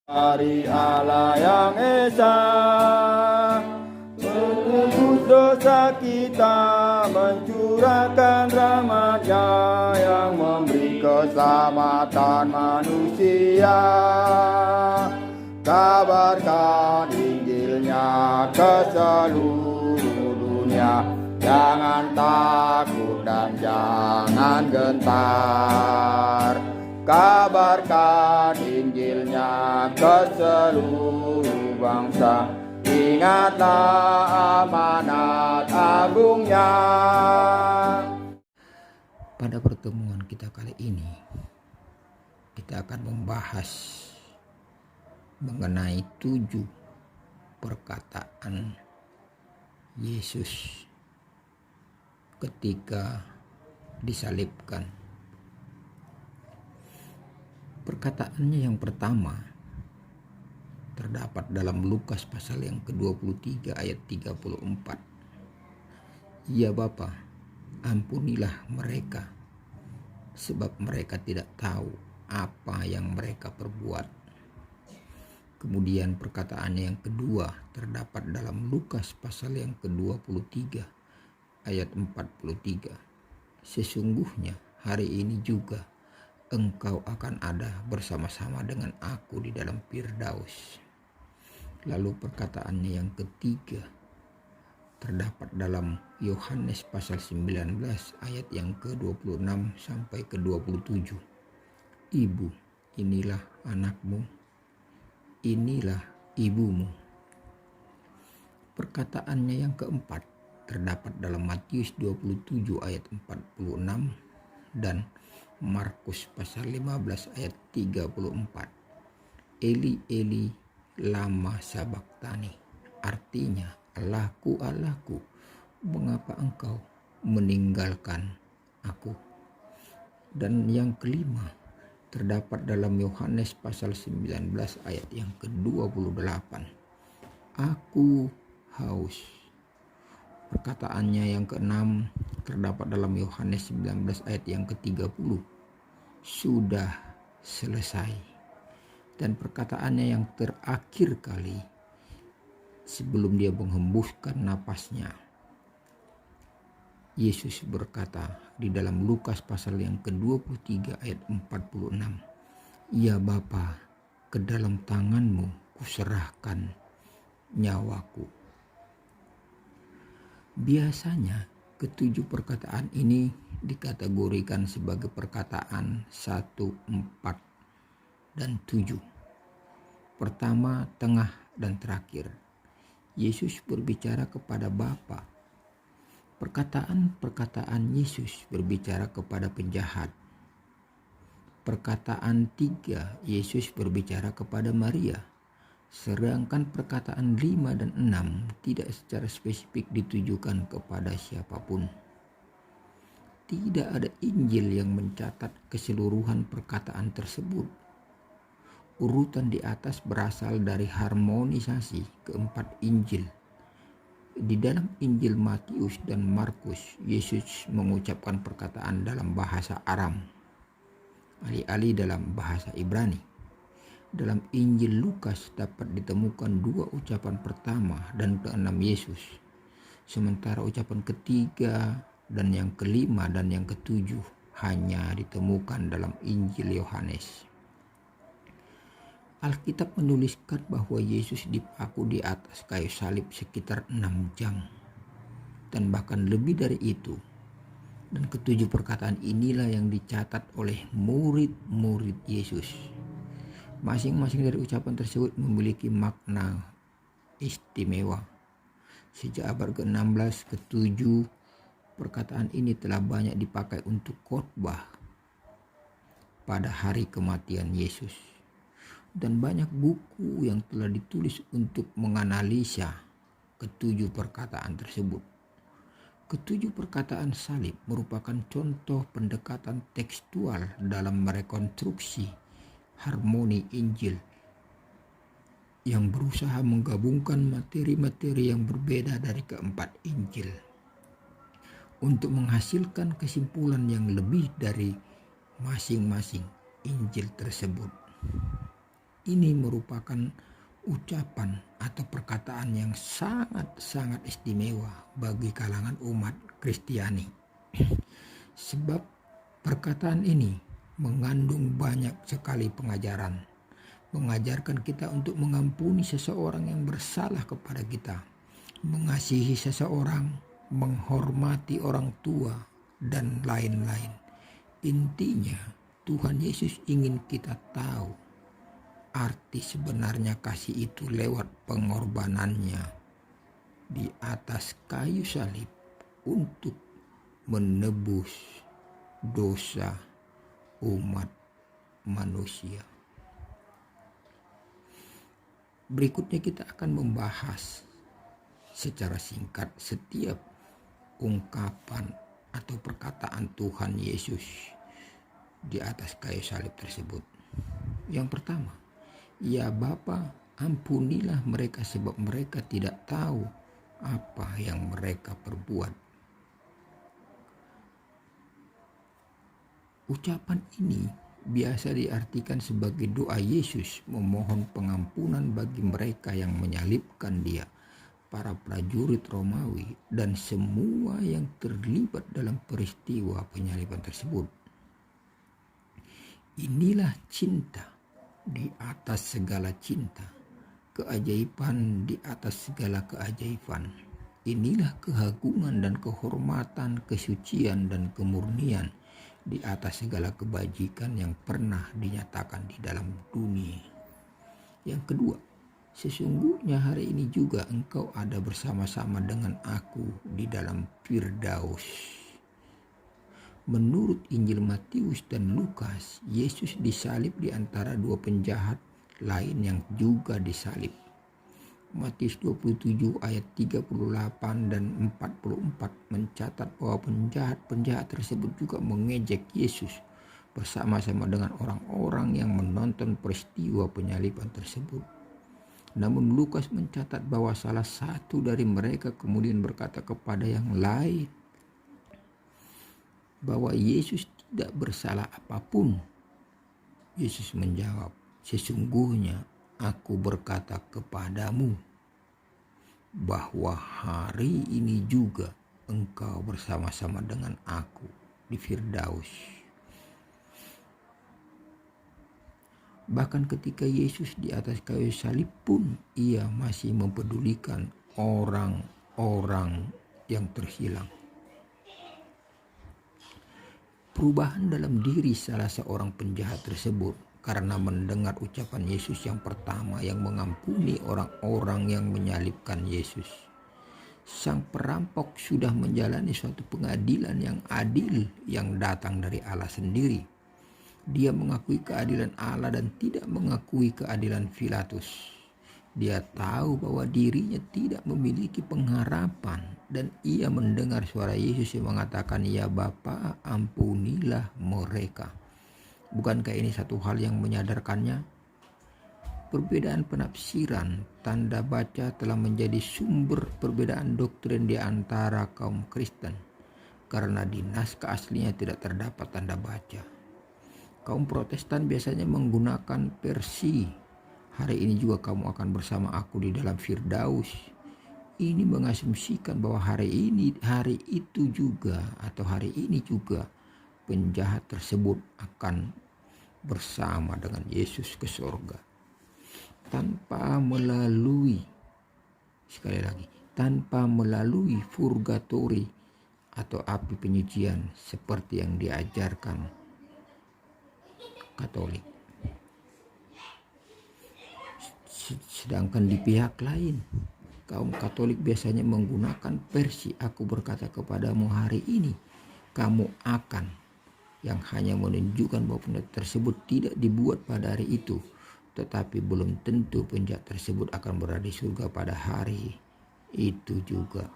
Dari Allah yang Esa, menebus dosa kita, mencurahkan rahmat-Nya yang memberi keselamatan manusia. Kabarkan Injilnya ke seluruh dunia, jangan takut dan jangan gentar. Kabarkan Injilnya ke seluruh bangsa, ingatlah amanat agungnya. Pada pertemuan kita kali ini, kita akan membahas mengenai 7 perkataan Yesus ketika disalibkan. Perkataannya yang pertama terdapat dalam Lukas pasal yang ke-23 ayat 34. Ya Bapa, ampunilah mereka, sebab mereka tidak tahu apa yang mereka perbuat. Kemudian perkataannya yang kedua terdapat dalam Lukas pasal yang ke-23 ayat 43. Sesungguhnya hari ini juga engkau akan ada bersama-sama dengan aku di dalam Firdaus. Lalu perkataannya yang ketiga terdapat dalam Yohanes pasal 19 ayat yang ke-26 sampai ke-27. Ibu, inilah anakmu, inilah ibumu. Perkataannya yang keempat terdapat dalam Matius 27 ayat 46 dan Markus pasal 15 ayat 34. Eli Eli lama sabachthani, artinya Allahku Allahku, mengapa engkau meninggalkan aku. Dan yang kelima terdapat dalam Yohanes pasal 19 ayat yang ke-28. Aku haus. Perkataannya yang keenam terdapat dalam Yohanes 19 ayat yang ke-30. Sudah selesai. Dan perkataannya yang terakhir kali sebelum dia menghembuskan napasnya, Yesus berkata di dalam Lukas pasal yang ke-23 ayat 46. Ya Bapa, ke dalam tanganmu kuserahkan nyawaku. Biasanya ketujuh perkataan ini dikategorikan sebagai perkataan 1, 4, dan 7. Pertama, tengah, dan terakhir. Yesus berbicara kepada Bapa. Perkataan-perkataan Yesus berbicara kepada penjahat. Perkataan 3, Yesus berbicara kepada Maria. Sedangkan perkataan 5 dan 6 tidak secara spesifik ditujukan kepada siapapun. Tidak ada Injil yang mencatat keseluruhan perkataan tersebut. Urutan di atas berasal dari harmonisasi keempat Injil. Di dalam Injil Matius dan Markus, Yesus mengucapkan perkataan dalam bahasa Aram, alih-alih dalam bahasa Ibrani. Dalam Injil Lukas dapat ditemukan 2 ucapan pertama dan keenam Yesus, sementara ucapan ketiga dan yang kelima dan yang ketujuh hanya ditemukan dalam Injil Yohanes. Alkitab menuliskan bahwa Yesus dipaku di atas kayu salib sekitar 6 jam dan bahkan lebih dari itu. Dan ketujuh perkataan inilah yang dicatat oleh murid-murid Yesus. Masing-masing dari ucapan tersebut memiliki makna istimewa. Sejak abad ke-16 ke-7, perkataan ini telah banyak dipakai untuk khotbah pada hari kematian Yesus. Dan banyak buku yang telah ditulis untuk menganalisa ketujuh perkataan tersebut. Ketujuh perkataan salib merupakan contoh pendekatan tekstual dalam merekonstruksi harmoni Injil yang berusaha menggabungkan materi-materi yang berbeda dari keempat Injil untuk menghasilkan kesimpulan yang lebih dari masing-masing Injil tersebut. ini merupakan ucapan atau perkataan yang sangat-sangat istimewa bagi kalangan umat Kristiani. Sebab perkataan ini mengandung banyak sekali pengajaran. Mengajarkan kita untuk mengampuni seseorang yang bersalah kepada kita, mengasihi seseorang, menghormati orang tua, dan lain-lain. Intinya, Tuhan Yesus ingin kita tahu arti sebenarnya kasih itu lewat pengorbanannya di atas kayu salib untuk menebus dosa umat manusia. Berikutnya kita akan membahas secara singkat setiap ungkapan atau perkataan Tuhan Yesus di atas kayu salib tersebut. Yang pertama, ya Bapa, ampunilah mereka sebab mereka tidak tahu apa yang mereka perbuat. Ucapan ini biasa diartikan sebagai doa Yesus memohon pengampunan bagi mereka yang menyalibkan Dia, para prajurit Romawi, dan semua yang terlibat dalam peristiwa penyaliban tersebut. Inilah cinta di atas segala cinta, keajaiban di atas segala keajaiban. Inilah keagungan dan kehormatan, kesucian dan kemurnian di atas segala kebajikan yang pernah dinyatakan di dalam dunia. Yang kedua, sesungguhnya hari ini juga engkau ada bersama-sama dengan aku di dalam Firdaus. Menurut Injil Matius dan Lukas, Yesus disalib di antara dua penjahat lain yang juga disalib. Matius 27 ayat 38 dan 44 mencatat bahwa penjahat-penjahat tersebut juga mengejek Yesus bersama-sama dengan orang-orang yang menonton peristiwa penyaliban tersebut. Namun Lukas mencatat bahwa salah satu dari mereka kemudian berkata kepada yang lain bahwa Yesus tidak bersalah apapun. Yesus menjawab, sesungguhnya aku berkata kepadamu bahwa hari ini juga engkau bersama-sama dengan aku di Firdaus. Bahkan ketika Yesus di atas kayu salib pun ia masih mempedulikan orang-orang yang terhilang. Perubahan dalam diri salah seorang penjahat tersebut karena mendengar ucapan Yesus yang pertama yang mengampuni orang-orang yang menyalibkan Yesus. Sang perampok sudah menjalani suatu pengadilan yang adil yang datang dari Allah sendiri. Dia mengakui keadilan Allah dan tidak mengakui keadilan Pilatus. Dia tahu bahwa dirinya tidak memiliki pengharapan dan ia mendengar suara Yesus yang mengatakan, "Ya Bapa, ampunilah mereka." Bukankah ini satu hal yang menyadarkannya? Perbedaan penafsiran tanda baca telah menjadi sumber perbedaan doktrin di antara kaum Kristen karena di naskah aslinya tidak terdapat tanda baca. Kaum Protestan biasanya menggunakan versi "Hari ini juga kamu akan bersama aku di dalam Firdaus." Ini mengasumsikan bahwa hari itu juga penjahat tersebut akan bersama dengan Yesus ke surga tanpa melalui purgatori atau api penyucian seperti yang diajarkan Katolik. Sedangkan di pihak lain, kaum Katolik biasanya menggunakan versi "Aku berkata kepadamu hari ini kamu akan", yang hanya menunjukkan bahwa penjahat tersebut tidak dibuat pada hari itu, tetapi belum tentu penjahat tersebut akan berada di surga pada hari itu juga.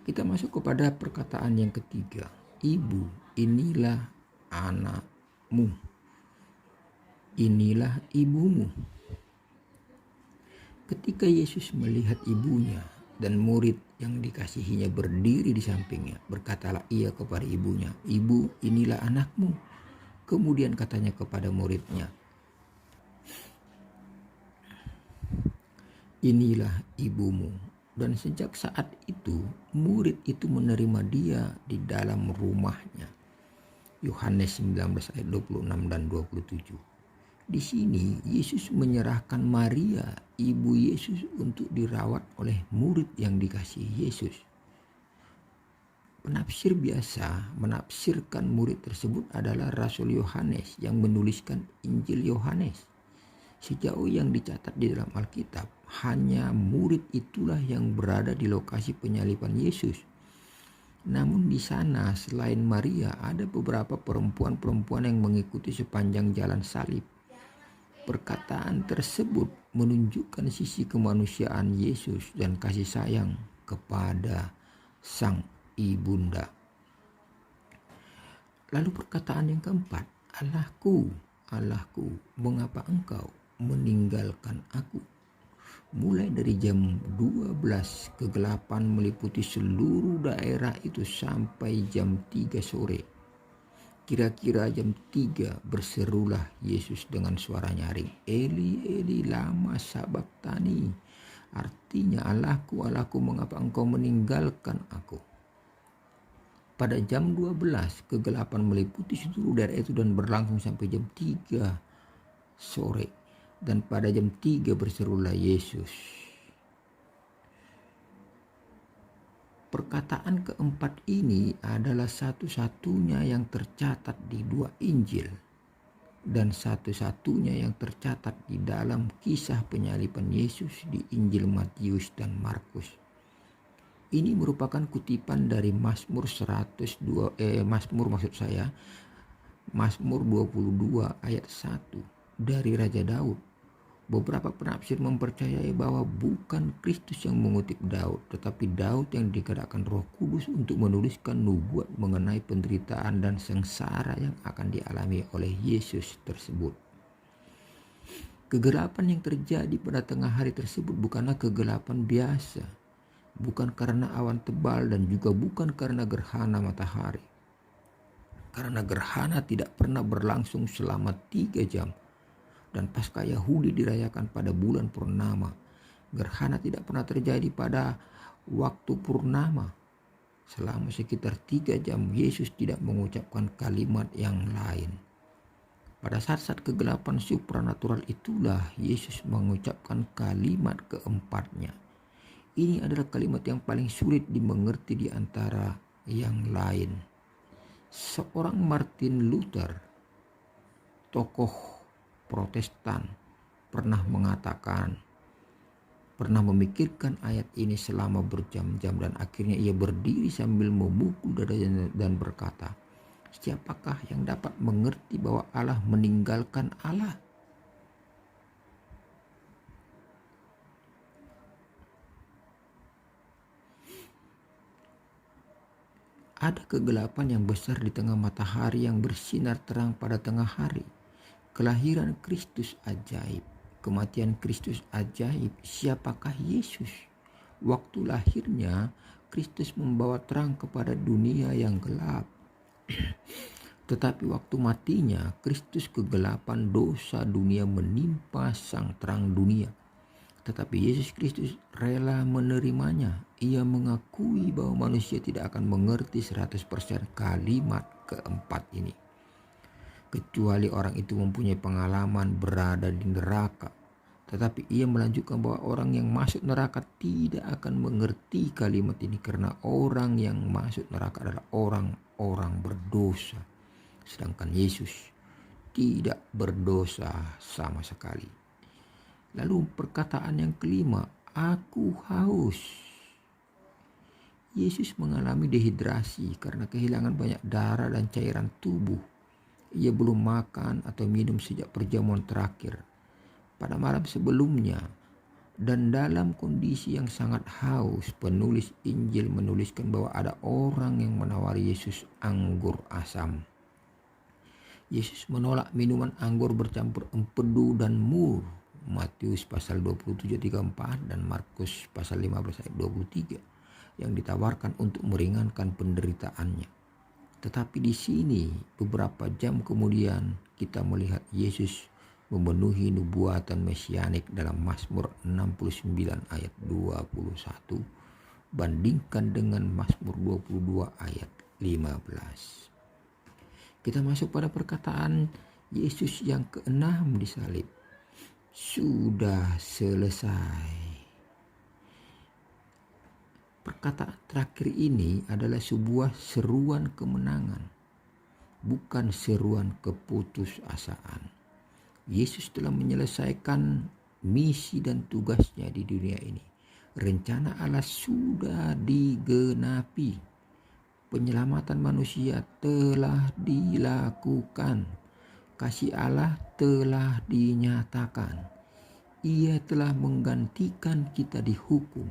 Kita masuk kepada perkataan yang ketiga, "Ibu, inilah anakmu, inilah ibumu." Ketika Yesus melihat ibunya dan murid yang dikasihinya berdiri di sampingnya, berkatalah ia kepada ibunya, "Ibu, inilah anakmu." Kemudian katanya kepada muridnya, inilah ibumu. Dan sejak saat itu, murid itu menerima dia di dalam rumahnya. Yohanes 19 ayat 26 dan 27. Di sini Yesus menyerahkan Maria, ibu Yesus, untuk dirawat oleh murid yang dikasihi Yesus. Penafsir biasa menafsirkan murid tersebut adalah Rasul Yohanes yang menuliskan Injil Yohanes. Sejauh yang dicatat di dalam Alkitab, hanya murid itulah yang berada di lokasi penyaliban Yesus. Namun di sana selain Maria ada beberapa perempuan-perempuan yang mengikuti sepanjang jalan salib. Perkataan tersebut menunjukkan sisi kemanusiaan Yesus dan kasih sayang kepada sang ibunda. Lalu perkataan yang keempat, Allahku, Allahku, mengapa engkau meninggalkan aku? Mulai dari jam 12 kegelapan meliputi seluruh daerah itu sampai jam 3 sore. Kira-kira jam 3 berserulah Yesus dengan suara nyaring, Eli, Eli, lama sabaktani. Artinya, Allahku, Allahku, mengapa engkau meninggalkan aku? Pada jam 12 kegelapan meliputi seluruh daerah itu dan berlangsung sampai jam 3 sore. Dan pada jam 3 berserulah Yesus. Perkataan keempat ini adalah satu-satunya yang tercatat di 2 Injil dan satu-satunya yang tercatat di dalam kisah penyaliban Yesus di Injil Matius dan Markus. Ini merupakan kutipan dari Mazmur 22 ayat 1 dari Raja Daud. Beberapa penafsir mempercayai bahwa bukan Kristus yang mengutip Daud, tetapi Daud yang dikerakkan Roh Kudus untuk menuliskan nubuat mengenai penderitaan dan sengsara yang akan dialami oleh Yesus tersebut. Kegelapan yang terjadi pada tengah hari tersebut bukanlah kegelapan biasa, bukan karena awan tebal dan juga bukan karena gerhana matahari. Karena gerhana tidak pernah berlangsung selama 3 jam. Dan Paskah Yahudi dirayakan pada bulan purnama. Gerhana tidak pernah terjadi pada waktu purnama. Selama sekitar 3 jam Yesus tidak mengucapkan kalimat yang lain. Pada saat-saat kegelapan supranatural itulah Yesus mengucapkan kalimat keempatnya. Ini adalah kalimat yang paling sulit dimengerti di antara yang lain. Seorang Martin Luther, tokoh Protestan, pernah memikirkan ayat ini selama berjam-jam dan akhirnya ia berdiri sambil memukul dadanya dan berkata, siapakah yang dapat mengerti bahwa Allah meninggalkan Allah? Ada kegelapan yang besar di tengah matahari yang bersinar terang pada tengah hari. Kelahiran Kristus ajaib, kematian Kristus ajaib. Siapakah Yesus? Waktu lahirnya, Kristus membawa terang kepada dunia yang gelap. Tetapi waktu matinya, Kristus kegelapan dosa dunia menimpa sang terang dunia. Tetapi Yesus Kristus rela menerimanya. Ia mengakui bahwa manusia tidak akan mengerti 100% kalimat keempat ini, kecuali orang itu mempunyai pengalaman berada di neraka. Tetapi ia melanjutkan bahwa orang yang masuk neraka tidak akan mengerti kalimat ini karena orang yang masuk neraka adalah orang-orang berdosa. Sedangkan Yesus tidak berdosa sama sekali. Lalu perkataan yang kelima, aku haus. Yesus mengalami dehidrasi karena kehilangan banyak darah dan cairan tubuh. Ia belum makan atau minum sejak perjamuan terakhir pada malam sebelumnya. Dan dalam kondisi yang sangat haus, penulis Injil menuliskan bahwa ada orang yang menawari Yesus anggur asam. Yesus menolak minuman anggur bercampur empedu dan mur. Matius pasal 27:34 dan Markus pasal 15 ayat 23 yang ditawarkan untuk meringankan penderitaannya. Tetapi di sini beberapa jam kemudian kita melihat Yesus memenuhi nubuatan mesianik dalam Mazmur 69 ayat 21, bandingkan dengan Mazmur 22 ayat 15. Kita masuk pada perkataan Yesus yang keenam di salib. Sudah selesai. Perkataan terakhir ini adalah sebuah seruan kemenangan, bukan seruan keputusasaan. Yesus telah menyelesaikan misi dan tugasnya di dunia ini. Rencana Allah sudah digenapi. Penyelamatan manusia telah dilakukan. Kasih Allah telah dinyatakan. Ia telah menggantikan kita dihukum.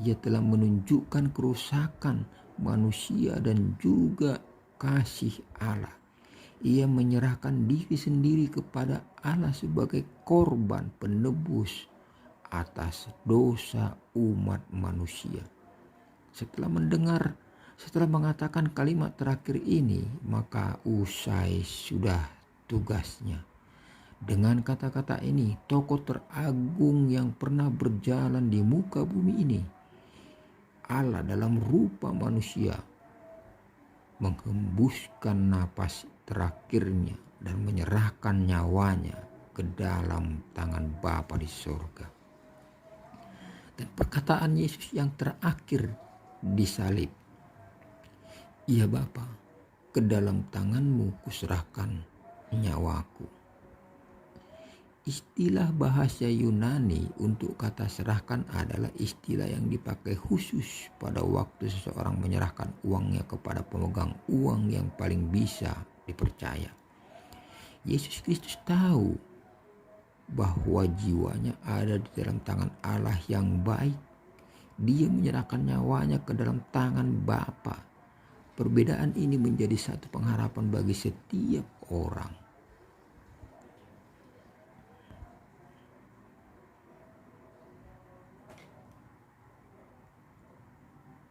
Ia telah menunjukkan kerusakan manusia dan juga kasih Allah. Ia menyerahkan diri sendiri kepada Allah sebagai korban penebus atas dosa umat manusia. Setelah mengatakan kalimat terakhir ini, maka usai sudah tugasnya. Dengan kata-kata ini, tokoh teragung yang pernah berjalan di muka bumi ini, Allah dalam rupa manusia, menghembuskan napas terakhirnya dan menyerahkan nyawanya ke dalam tangan Bapa di surga. Dan perkataan Yesus yang terakhir di salib, "Ya Bapa, ke dalam tanganmu kuserahkan nyawaku." Istilah bahasa Yunani untuk kata serahkan adalah istilah yang dipakai khusus pada waktu seseorang menyerahkan uangnya kepada pemegang uang yang paling bisa dipercaya. Yesus Kristus tahu bahwa jiwanya ada di dalam tangan Allah yang baik. Dia menyerahkan nyawanya ke dalam tangan Bapa. Perbedaan ini menjadi satu pengharapan bagi setiap orang.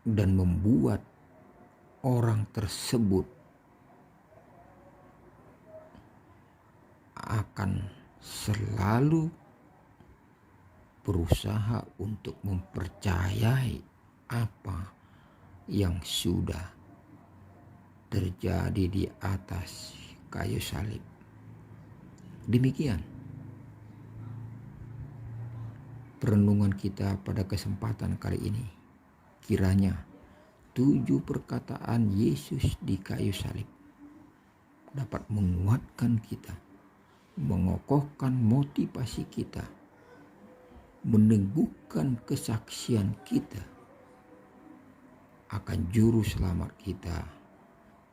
Dan membuat orang tersebut akan selalu berusaha untuk mempercayai apa yang sudah terjadi di atas kayu salib. Demikian perenungan kita pada kesempatan kali ini. Kiranya 7 perkataan Yesus di kayu salib dapat menguatkan kita, mengokohkan motivasi kita, meneguhkan kesaksian kita akan juru selamat kita,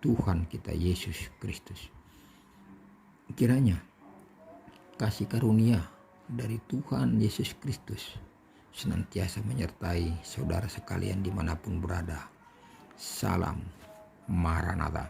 Tuhan kita Yesus Kristus. Kiranya kasih karunia dari Tuhan Yesus Kristus senantiasa menyertai saudara sekalian dimanapun berada. Salam Maranatha.